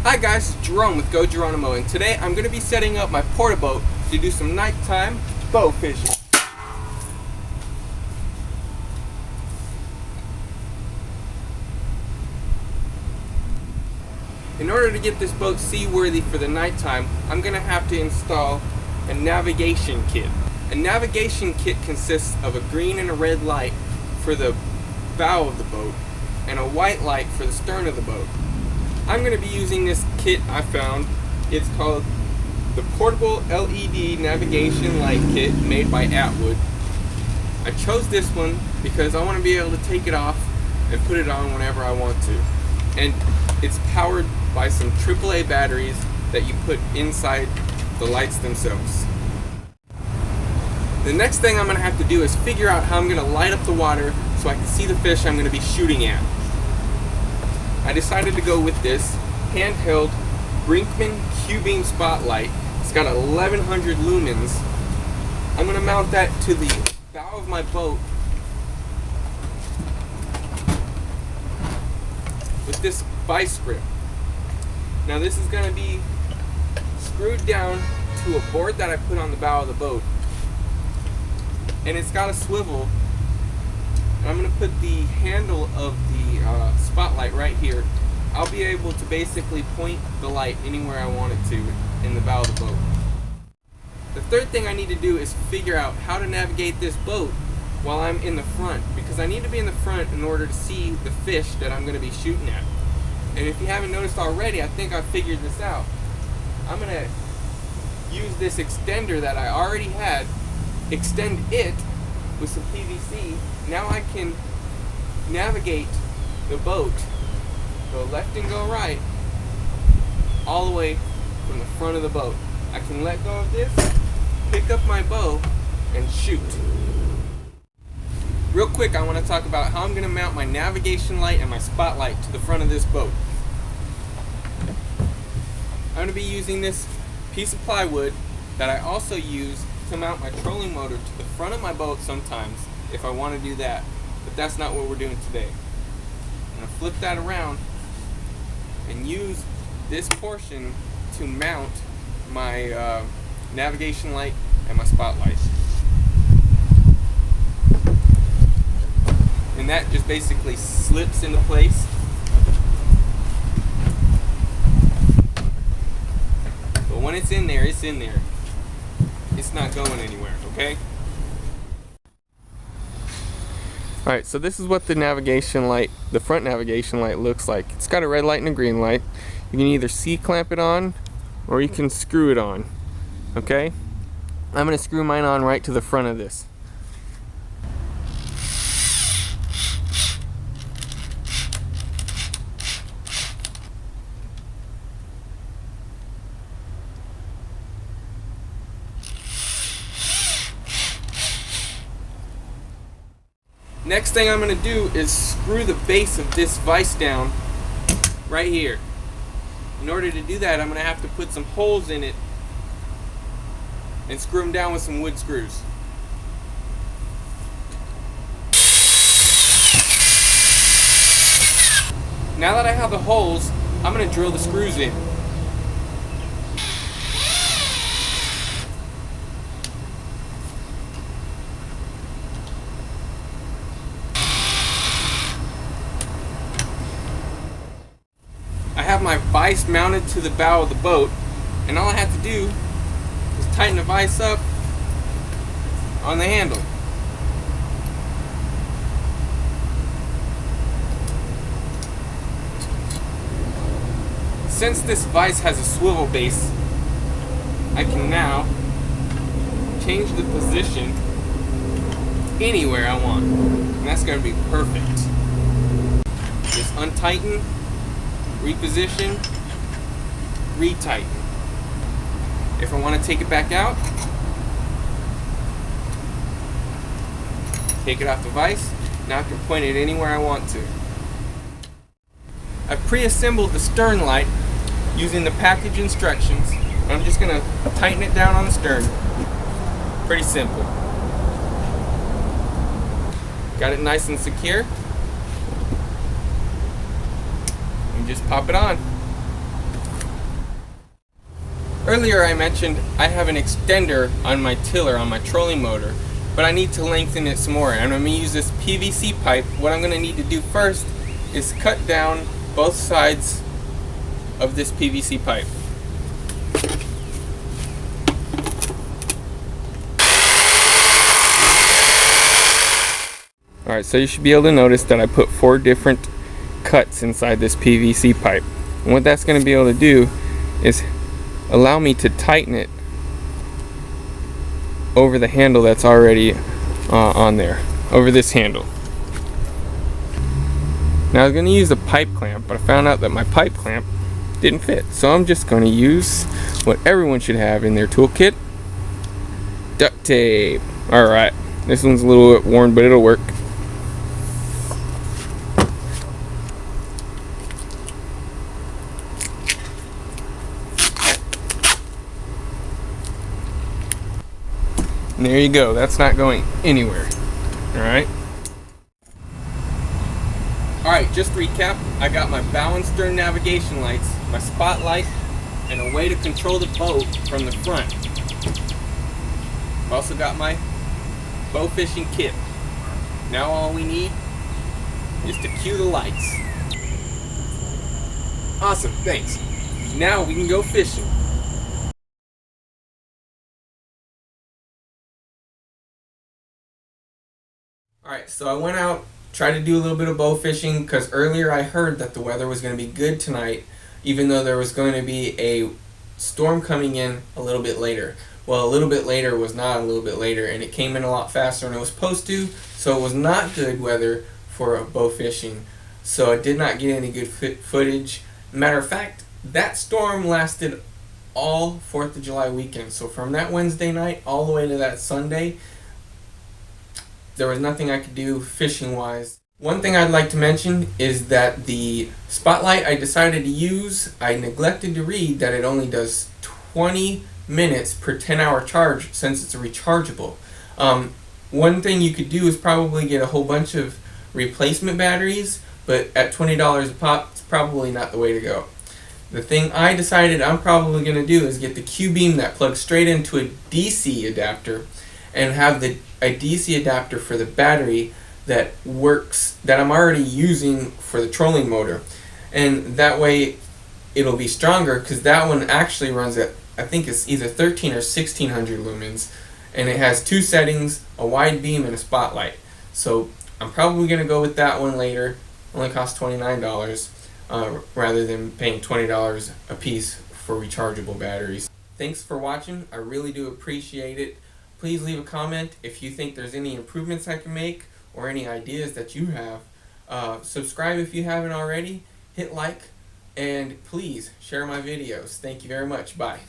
Hi guys, it's Jerome with Go Geronimo, and today I'm going to be setting up my porta-bote to do some nighttime bow fishing. In order to get this boat seaworthy for the nighttime, I'm going to have to install a navigation kit. A navigation kit consists of a green and a red light for the bow of the boat and a white light for the stern of the boat. I'm going to be using this kit I found. It's called the Portable LED Navigation Light Kit made by Atwood. I chose this one because I want to be able to take it off and put it on whenever I want to. And it's powered by some AAA batteries that you put inside the lights themselves. The next thing I'm going to have to do is figure out how I'm going to light up the water so I can see the fish I'm going to be shooting at. I decided to go with this handheld Brinkmann Q-beam spotlight. It's got 1100 lumens. I'm going to mount that to the bow of my boat with this vice grip. Now this is going to be screwed down to a board that I put on the bow of the boat, and it's got a swivel. And I'm going to put the handle of the spotlight right here. I'll be able to basically point the light anywhere I want it to in the bow of the boat. The third thing I need to do is figure out how to navigate this boat while I'm in the front, because I need to be in the front in order to see the fish that I'm going to be shooting at. And if you haven't noticed already, I think I've figured this out. I'm going to use this extender that I already had, extend it with some PVC. Now I can navigate the boat, go left and go right, all the way from the front of the boat. I can let go of this, pick up my bow, and shoot. Real quick, I want to talk about how I'm going to mount my navigation light and my spotlight to the front of this boat. I'm going to be using this piece of plywood that I also use to mount my trolling motor to the front of my boat sometimes if I want to do that, but that's not what we're doing today. I'm going to flip that around and use this portion to mount my navigation light and my spotlight. And that just basically slips into place. But when it's in there, it's in there. It's not going anywhere, okay? Alright, so this is what the navigation light, the front navigation light looks like. It's got a red light and a green light. You can either C-clamp it on or you can screw it on, okay? I'm going to screw mine on right to the front of this. Next thing I'm going to do is screw the base of this vise down right here. In order to do that, I'm going to have to put some holes in it and screw them down with some wood screws. Now that I have the holes, I'm going to drill the screws in. I have my vise mounted to the bow of the boat, and all I have to do is tighten the vise up on the handle. Since this vise has a swivel base, I can now change the position anywhere I want, and that's going to be perfect. Just untighten, reposition, retighten. If I want to take it back out, take it off the vise. Now I can point it anywhere I want to. I've pre-assembled the stern light using the package instructions. I'm just going to tighten it down on the stern. Pretty simple. Got it nice and secure. And just pop it on. Earlier I mentioned I have an extender on my tiller, on my trolling motor, but I need to lengthen it some more, and I'm going to use this PVC pipe. What I'm going to need to do first is cut down both sides of this PVC pipe. Alright, so you should be able to notice that I put 4 different cuts inside this PVC pipe. And what that's going to be able to do is allow me to tighten it over the handle that's already on there, over this handle. Now I was going to use a pipe clamp, but I found out that my pipe clamp didn't fit. So I'm just going to use what everyone should have in their toolkit: duct tape. Alright, this one's a little bit worn, but it'll work. And there you go, that's not going anywhere. Alright. Alright, just to recap, I got my bow and stern navigation lights, my spotlight, and a way to control the boat from the front. I've also got my bow fishing kit. Now all we need is to cue the lights. Awesome, thanks. Now we can go fishing. Alright, so I went out, tried to do a little bit of bow fishing, because earlier I heard that the weather was going to be good tonight, even though there was going to be a storm coming in a little bit later. Well, a little bit later was not a little bit later, and it came in a lot faster than it was supposed to, so it was not good weather for bow fishing. So I did not get any good footage. Matter of fact, that storm lasted all 4th of July weekend. So from that Wednesday night all the way to that Sunday, there was nothing I could do fishing wise. One thing I'd like to mention is that the spotlight I decided to use, I neglected to read that it only does 20 minutes per 10-hour charge since it's a rechargeable. One thing you could do is probably get a whole bunch of replacement batteries, but at $20 a pop, it's probably not the way to go. The thing I decided I'm probably going to do is get the Q-beam that plugs straight into a DC adapter, and have a DC adapter for the battery that works, that I'm already using for the trolling motor. And that way it'll be stronger, because that one actually runs at, I think it's either 13 or 1600 lumens, and it has 2 settings, a wide beam and a spotlight. So I'm probably going to go with that one later. It only costs $29 rather than paying $20 a piece for rechargeable batteries. Thanks for watching. I really do appreciate it. Please leave a comment if you think there's any improvements I can make or any ideas that you have. Subscribe if you haven't already. Hit like, and please share my videos. Thank you very much. Bye.